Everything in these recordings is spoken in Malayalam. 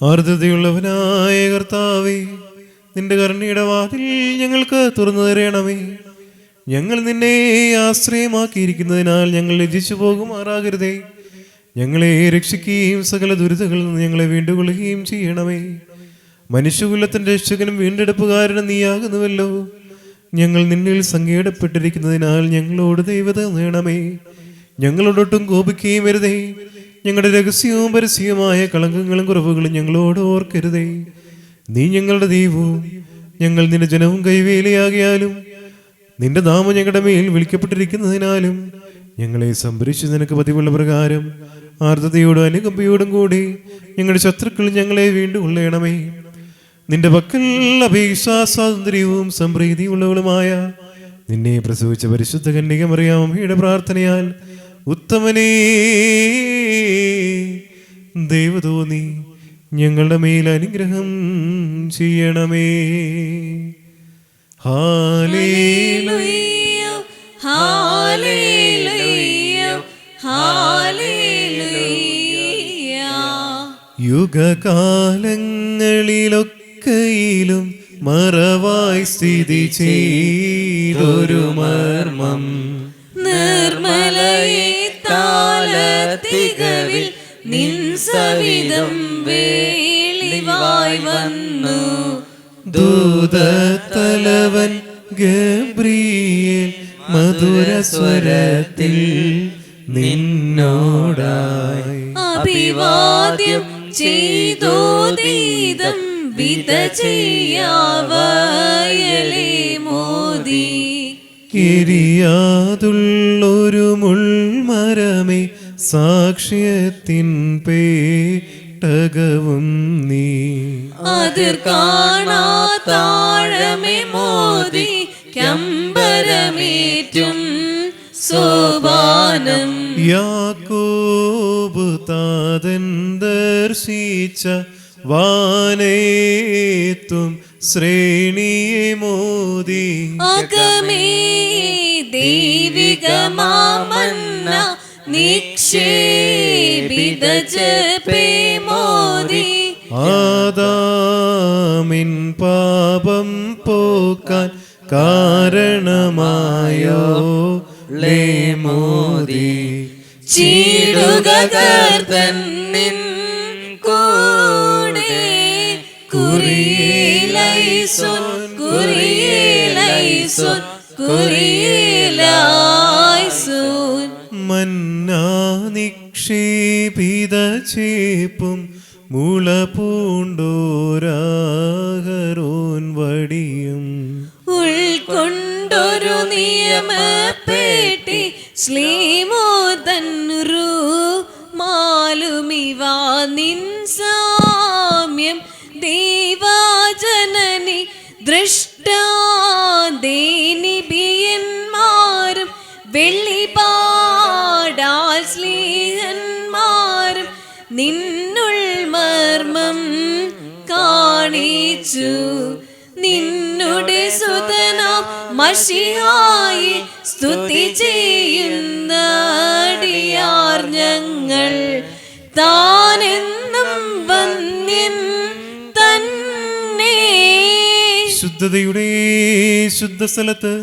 ആർദ്രതയുള്ളവനായ കർത്താവേ, നിന്റെ കരുണയുടെ വാതിൽ ഞങ്ങൾക്ക് തുറന്നു തരണമേ. ഞങ്ങൾ നിന്നെ ആശ്രയമാക്കിയിരിക്കുന്നതിനാൽ ഞങ്ങൾ ലജ്ജിച്ചു പോകുമാറാകരുതേ. ഞങ്ങളെ രക്ഷിക്കുകയും സകല ദുരിതങ്ങളിൽ നിന്ന് ഞങ്ങളെ വീണ്ടുകൊള്ളുകയും ചെയ്യണമേ. മനുഷ്യകുലത്തിന്റെ രക്ഷകനും വീണ്ടെടുപ്പുകാരനും നീയാകുന്നുവല്ലോ. ഞങ്ങൾ നിന്നിൽ സങ്കേടപ്പെട്ടിരിക്കുന്നതിനാൽ ഞങ്ങളോട് ദൈവത നേടണമേ. ഞങ്ങളോടൊട്ടും കോപിക്കുകയും വരുതേ. ഞങ്ങളുടെ രഹസ്യവും പരസ്യവുമായ കളങ്കങ്ങളും കുറവുകളും ഞങ്ങളോട് ഓർക്കരുതേ. നീ ഞങ്ങളുടെ ദൈവവും ഞങ്ങൾ നിന്റെ ജനവും കൈവേലയാകിയാലും നിന്റെ നാമം ഞങ്ങളുടെ മേൽ വിളിക്കപ്പെട്ടിരിക്കുന്നതിനാലും ഞങ്ങളെ സംരക്ഷിച്ച് നിനക്ക് പതിവുള്ള പ്രകാരം ആർദ്രതയോടും അനുകമ്പയോടും കൂടി ഞങ്ങളുടെ ശത്രുക്കൾ ഞങ്ങളെ വീണ്ടും കൊള്ളണമേ. നിന്റെ പക്കൽ അപേക്ഷാ സ്വാതന്ത്ര്യവും സംപ്രീതിയുള്ളവളുമായ നിന്നെ പ്രസവിച്ച പരിശുദ്ധ കന്യക മറിയാമ്മയുടെ പ്രാർത്ഥനയാൽ ഉത്തമനേ ദൈവതോന്നി ഞങ്ങളുടെ മേൽ അനുഗ്രഹം ചെയ്യണമേ. ഹല്ലേലൂയ ഹല്ലേലൂയ ഹല്ലേലൂയ. യുഗകാലങ്ങളിലൊക്കെയിലും മറവായി സ്ഥിതി ചെയ്തൊരു മർമ്മം നിർമ്മലയെ താലത്തികവിൽ നിൻ സവിധം വെളിവായി വന്നു. ദൂതത്തലവൻ ഗബ്രിയേൽ മധുരസ്വരത്തിൽ നിന്നോടായി അഭിവാദ്യം ചെയ്തോദീതം വിത ചെയ്യാവയലേ മോദി. കിരിയാതുള്ളൊരു മുൾമരമേ സാക്ഷ്യത്തിൻ പേട്ടകവും നീ. അതിർ കാണാതാഴമേ മോദി കമ്പരമേറ്റും സോപാനം. യാക്കോബ് താതൻ ദർശിച്ച വാനേത്തും ശ്രേണിയെ മോദി. അകമേ ദൈവികമാമന്ന നിക്ഷേപിത ജപേ മോദി. ആദാമിൻ പാപം പോക്കാൻ കാരണമായോ ലേ മോദി. ചീടുക കർത്തൻ നിൻ കൂടെ കുറിയേലൈസോൻ കുറിയേലൈസോൻ കുറിയേലൈസോൻ. മന്നാ നിക്ഷേപിത ചേപ്പും മുള പൂണ്ടോരാഹരോൻ വടിയും ഉൾക്കൊണ്ടൊരു നിയമപ്പെട്ടി ശ്ലീമോദൻ മാലുമിവാ നിൻ സാമ്യം ദൈവജനനി ദൃഷ്ടാദേനിബിയന്മാരും വെള്ളിപാടാൽ സ്ലീഹന്മാരും നിന്നുൾ മർമ്മം കാണിച്ചു. നിന്നുടെ സുതനാം മശിഹായെ സ്തുതി ചെയ്യുന്നടിയാർ ഞങ്ങൾ താനെന്നും വന്യൻ തന്നെ. ശുദ്ധതയുടെ ശുദ്ധസ്ഥലത്ത്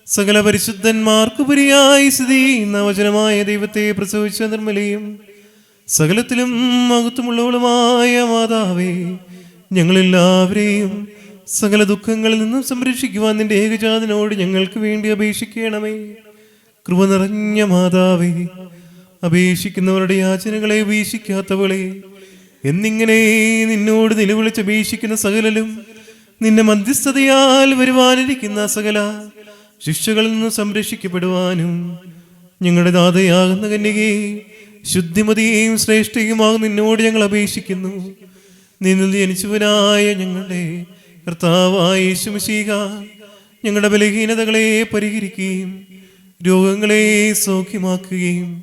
സകല പരിശുദ്ധന്മാർക്കുപരിയായി സ്ഥിതി നവചനമായ ദൈവത്തെ പ്രസവിച്ച നിർമ്മലയും സകലത്തിലും മഹത്വമുള്ളവളുമായ മാതാവേ, ഞങ്ങളെല്ലാവരെയും സകല ദുഃഖങ്ങളിൽ നിന്നും സംരക്ഷിക്കുവാൻ നിന്റെ ഏകജാതനോട് ഞങ്ങൾക്ക് വേണ്ടി അപേക്ഷിക്കണമേ. കൃപ നിറഞ്ഞ മാതാവേ, അപേക്ഷിക്കുന്നവരുടെ യാചനകളെ വീക്ഷിക്കാത്തവളെ, എന്നിങ്ങനെ നിന്നോട് നിലവിളിച്ചപേക്ഷിക്കുന്ന സകലരും നിന്റെ മധ്യസ്ഥതയാൽ വരുവാനിരിക്കുന്ന സകല ശിക്ഷകളിൽ നിന്ന് സംരക്ഷിക്കപ്പെടുവാനും ഞങ്ങളുടെ ദാതയാകുന്ന കന്യകേ, ശുദ്ധിമതിയെയും ശ്രേഷ്ഠയുമാകും നിന്നോട് ഞങ്ങൾ അപേക്ഷിക്കുന്നു. നിന്നിൽ ജനിച്ചവനായ ഞങ്ങളുടെ കർത്താവായ യേശു മിശിഹ ഞങ്ങളുടെ ബലഹീനതകളെ പരിഹരിക്കുകയും രോഗങ്ങളെ സൗഖ്യമാക്കുകയും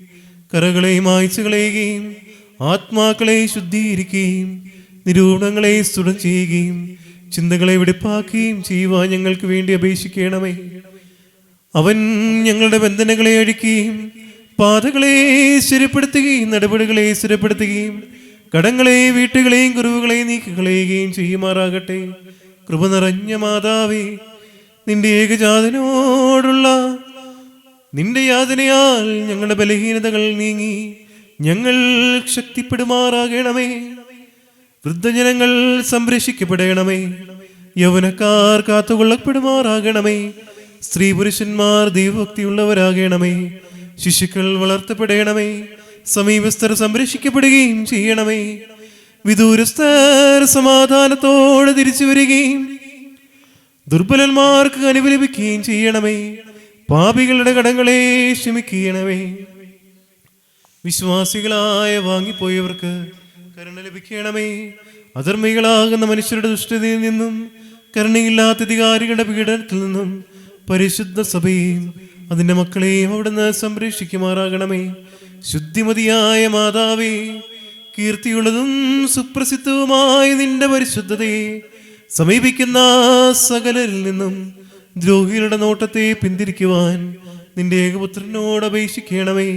കറകളെ മായ്ച്ചു കളയുകയും ആത്മാക്കളെ ശുദ്ധീകരിക്കുകയും നിരൂപണങ്ങളെ സ്തുടം ചെയ്യുകയും ചിന്തകളെ വെടിപ്പാക്കുകയും ചെയ്യുവാൻ ഞങ്ങൾക്ക് വേണ്ടി അപേക്ഷിക്കണമേ. അവൻ ഞങ്ങളുടെ ബന്ധനങ്ങളെ അഴിക്കുകയും പാതകളെ സ്ഥിരപ്പെടുത്തുകയും നടപടികളെ സ്ഥിരപ്പെടുത്തുകയും കടങ്ങളെ വീട്ടുകളെയും കുറവുകളെയും നീക്കിക്കളയുകയും ചെയ്യുമാറാകട്ടെ. കൃപ നിറഞ്ഞ മാതാവേ, നിന്റെ ഏകജാതനോടുള്ള നിന്റെ യാതനയാൽ ഞങ്ങളുടെ ബലഹീനതകൾ നീങ്ങി ഞങ്ങൾ ശക്തിപ്പെടുമാറാകണമേ. വൃദ്ധജനങ്ങൾ സംരക്ഷിക്കപ്പെടണമേ. യൗവനക്കാർ കാത്തുകൊള്ളപ്പെടുമാറാകണമേ. സ്ത്രീ പുരുഷന്മാർ ദൈവഭക്തിയുള്ളവരാകണമേ. ശിശുക്കൾ വളർത്തപ്പെടണമേ. സമീപസ്ഥർ സംരക്ഷിക്കപ്പെടുകയും ചെയ്യണമേ. വിദൂരസ്ഥർ സമാധാനത്തോടെ തിരിച്ചു വരികയും ദുർബലന്മാർക്ക് അനുഭവിക്കുകയും ചെയ്യണമേ. പാപികളുടെ കടങ്ങളെ ക്ഷമിക്കണമേ. വിശ്വാസികളായ വാങ്ങിപ്പോയവർക്ക് കരുണ ലഭിക്കണമേ. അധർമ്മികളാകുന്ന മനുഷ്യരുടെ ദുഷ്ടതയിൽ നിന്നും കരുണയില്ലാത്ത അധികാരികളുടെ പീഡനത്തിൽ നിന്നും പരിശുദ്ധ സഭയെയും അതിൻ്റെ മക്കളെയും അവിടുന്ന് സംരക്ഷിക്കുമാറാകണമേ. ശുദ്ധിമതിയായ മാതാവേ, കീർത്തിയുള്ളതും സുപ്രസിദ്ധവുമായ നിന്റെ പരിശുദ്ധതയെ സമീപിക്കുന്ന സകലരിൽ നിന്നും ദ്രോഹികളുടെ നോട്ടത്തെ പിന്തിരിക്കുവാൻ നിന്റെ ഏകപുത്രനോട് അപേക്ഷിക്കണമേ.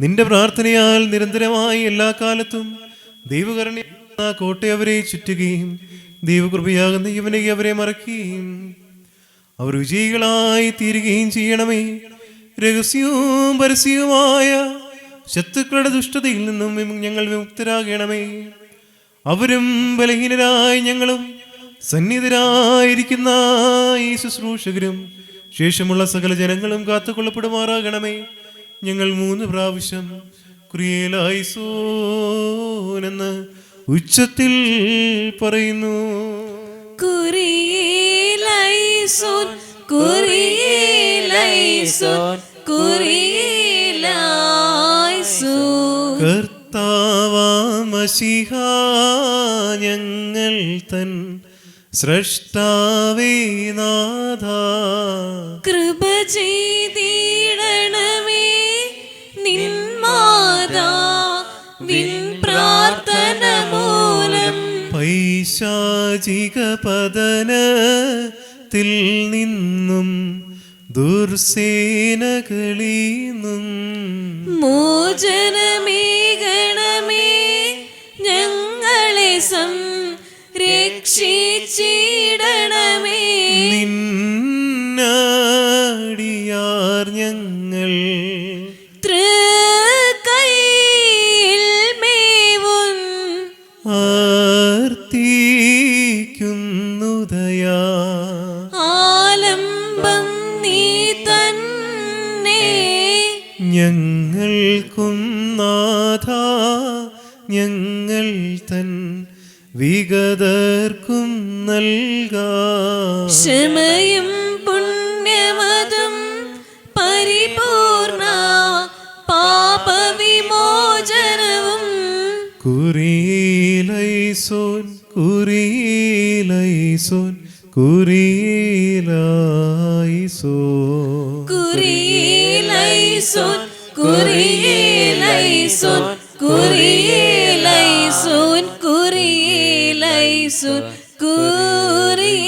നിന്റെ പ്രാർത്ഥനയാൽ നിരന്തരമായി എല്ലാ കാലത്തും ദൈവകരുണ കോട്ടയെ അവരെ ചുറ്റുകയും ദൈവകൃപയാകുന്ന ഇവനെ അവരെ മറക്കുകയും അവർ വിജയികളായി തീരുകയും ചെയ്യണമേ. രഹസ്യവും പരസ്യവുമായ ശത്രുക്കളുടെ ദുഷ്ടതയിൽ നിന്നും ഞങ്ങൾ വിമുക്തരാകണമേ. അവരും ബലഹീനരായി ഞങ്ങളും സന്നിധരായിരിക്കുന്ന ഈ ശുശ്രൂഷകരും ശേഷമുള്ള സകല ജനങ്ങളും കാത്തുകൊള്ളപ്പെടുമാറാകണമേ. ഞങ്ങൾ 3 പ്രാവശ്യം കുരിയേലായിസോൻ എന്ന് ഉച്ചത്തിൽ പറയുന്നു. കുരിയേലൈസോൻ, കുരിയേലൈസോൻ, കുരിയേലൈസോൻ. കർത്താവാം മശീഹാ, ഞങ്ങൾ തൻ സ്രഷ്ടാവേ നാഥാ, കൃപ ചെയ്തിടണമേ. നിൻ മാതാവിൻ പ്രാർത്ഥന മൂലം പൈശാചിക പതനത്തിൽ നിന്നും ദുർസേനകളീന്നും മോചനമേകണമേ. ഞങ്ങളെ സംരക്ഷിച്ചിടണമേ. നിന്നടിയാർ ഞങ്ങൾ തൃക്കൈയിൽ മേവും ആർത്തിക്കുന്നുദയാ, ആലംബം നീ തന്നെ. ഞങ്ങൾക്കും നാഥാ, ഞങ്ങൾ തൻ വിഗതർക്കും നൽകാ. ക്ഷമയും പുണ്യമതും പരിപൂർണ പാപവിമോചനവും. കുരിയേലൈസോൻ, കുരിയേലൈസോൻ, കുരിയേലൈസോൻ. കുരിയേലൈസോൻ, കുരിയേലൈസോൻ, കുരിയേലൈസോൻ, കുരിയേലൈസോൻ, കുരിയേലൈസോൻ.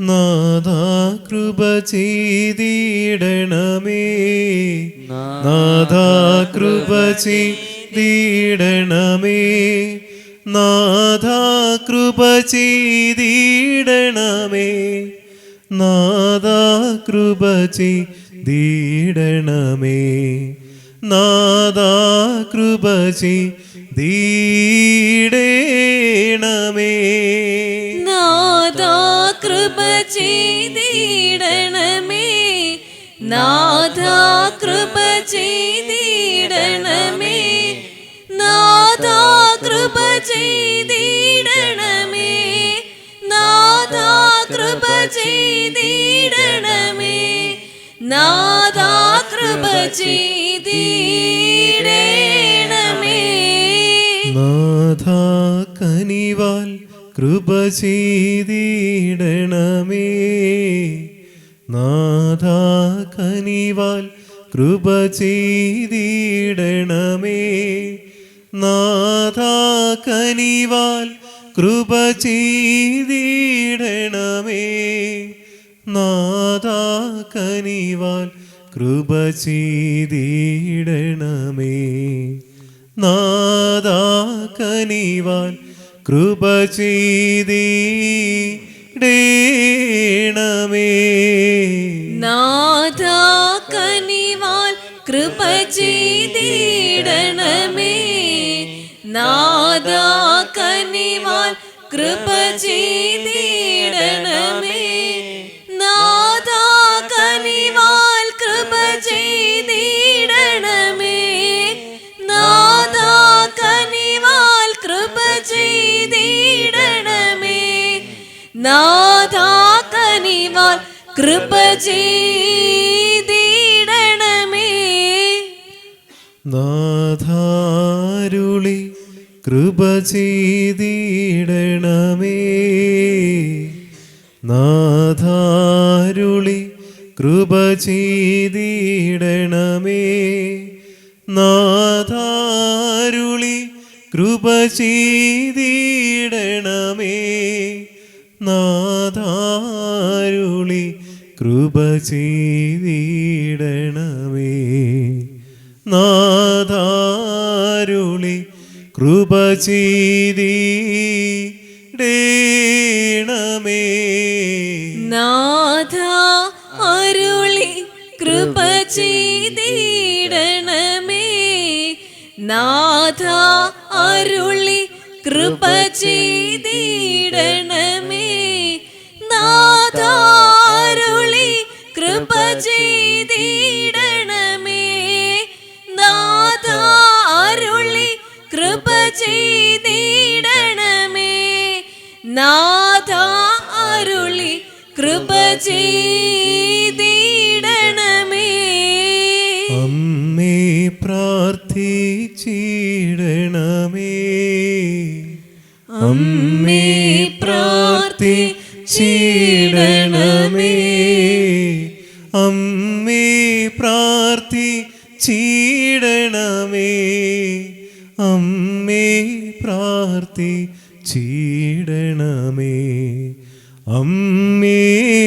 നാഥാ കൃപ ചെയ്തിടണമേ. നാഥാ കൃപ ചെയ്തിടണമേ. നാഥാ കൃപ ചെയ്തിടണമേ. നാഥാ കൃപ ചെയ്തിടണമേ. നാഥാ കൃപ ചെയ്തിടണമേ. നാഥാ കൃപ ചെയ്തിടണമേ. നാഥാ കൃപ ചെയ്തിടണമേ. നാഥാ കൃപ ചെയ്തിടണമേ. നാഥാ കൃപ ചെയ്തിടണമേ. നാഥാ കൃപ ചെയ്തിടണമേ. നാഥാ കനിവാൽ കൃപ ചെയ്തിടണമേ. നാഥാ കനിവാൽ കൃപ ചെയ്തിടണമേ. നാഥ കനിവാൽ കൃപ ചെയ്തിടണമേ. നാഥ കനിവാൽ കൃപ ചെയ്തിടണമേ. നാഥ കനിവാൽ കൃപ ചെയ്തിടണമേ. നാഥ കനിവാൽ കൃപ ചെയ്തിടണമേ. നാഥ കനിവാൽ കൃപ ചെയ്തിടണമേ. നാഥ കനിവാൽ കൃപ ചെയ്തിടണമേ. നാഥ കനിവാൽ കൃപ ചെയ്തിടണമേ. നാഥ കനിവാൽ കൃപ ചെയ്തിടണമേ. നാഥാരുളി കൃപ ചെയ്തിടണമേ. നാഥാരുളി കൃപ ചെയ്തിടണമേ. നാഥാരുളി കൃപ ചെയ്തിടണമേ. നാഥാരുളി കൃപ ചെയ്തിടണമേ. നാഥാരുളി കൃപ ചെയ്തിടണമേ. നാഥ അരുളി കൃപ ചെയ്തിടണമേ. നാഥ അരുളി കൃപ ചെയ്തിടണമേ. നാഥ അരുളി കൃപ ചെയ്തിടണമേ. നാഥ അരുളി കൃപ ചെയ്തിടണമേ. നാഥ അരുളി കൃപ ചെയ്തിടണമേ. അമ്മേ പ്രാർത്ഥിച്ചിടണമേ. അമ്മേ പ്രാർത്ഥിച്ചിടണമേ. അമ്മേ പ്രാർത്ഥിച്ചിടണമേ. അമ്മേ പ്രാർത്ഥിച്ചിടണമേ. അമ്മേ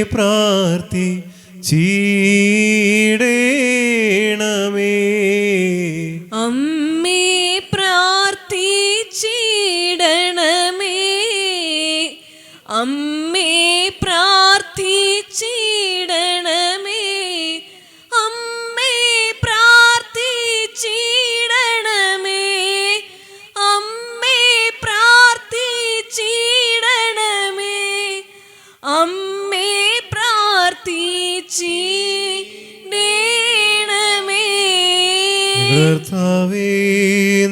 പ്രാർത്ഥിച്ചിടണമേ. അമ്മേ പ്രാർത്ഥിച്ചിടണമേ. അമ്മേ പ്രാർത്ഥിച്ചിടണമേ. അമ്മേ പ്രാർത്ഥിച്ചിടണമേ. അമ്മേ പ്രാർത്ഥിച്ചിടണമേ. അമ്മേ പ്രാർത്ഥിച്ചിടണമേ. കർത്താവേ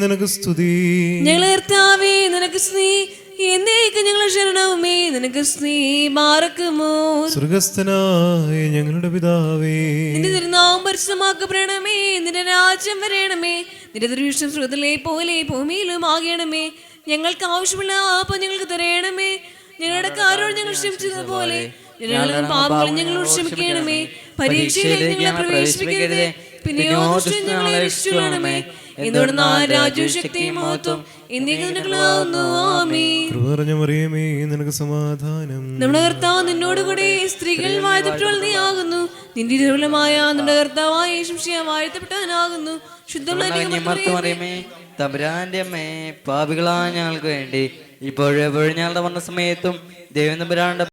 നിനക്ക് സ്തുതി. ഞങ്ങളെ കർത്താവേ നിനക്ക് സ്തുതി. എന്നേക്ക് ഞങ്ങൾ ശരണവുമേ നിനക്ക് സ്തുതി. മാറക്കുമോ സ്വർഗസ്ഥനായ ഞങ്ങളുടെ പിതാവേ, നിന്റെ തിരുനാമം പരിശുദ്ധമാക്കപ്പെടണമേ. നിന്റെ രാജ്യം വരണമേ. നിന്റെ തിരുവിഷ്ടം സ്രോതലെ പോലെ ഭൂമിയിലും ആകണമേ. ഞങ്ങൾക്ക് ആവശ്യമുള്ള ആപ്പം ഞങ്ങൾക്ക് തരയണമേ. ഞങ്ങളുടെ കാരോട് ഞങ്ങൾ ക്ഷമിച്ചതുപോലെ ഞങ്ങളുടെ പാപങ്ങൾ ഞങ്ങളോട് ക്ഷമിക്കണമേ. പരീക്ഷയിലേക്ക് ഞങ്ങളെ പ്രവേശിപ്പിക്കരുതേ, പിന്നെയോ ദുഷ്ടനിൽ ഞങ്ങളെ രക്ഷിച്ചുകൊള്ളണമേ. എന്നോട് രാജ്യവും ശക്തിയും മഹത്വം എന്നേക്കും നിനക്കുള്ളതാകുന്നു. ആമേൻ. കൃപ നിറഞ്ഞ മറിയമേ നിനക്ക് സമാധാനം. നമ്മുടെ കർത്താവ് നിന്നോടുകൂടി സ്ത്രീകൾ വാഴ്ത്തപ്പെട്ടവൾ നീ ആകുന്നു. നിന്റെ ദുർബലമായ നമ്മുടെ കർത്താവായ യേശുമിശിഹാ വാഴ്ത്തപ്പെട്ടവനാകുന്നു. ശുദ്ധമറിയമേ തമ്പുരാന്റെ അമ്മേ, പാപികളായ ഞങ്ങൾക്ക് വേണ്ടി ഇപ്പോഴെപ്പോഴും ഞങ്ങളുടെ മരണ സമയത്തും ദൈവം തമ്പുരാന്റെ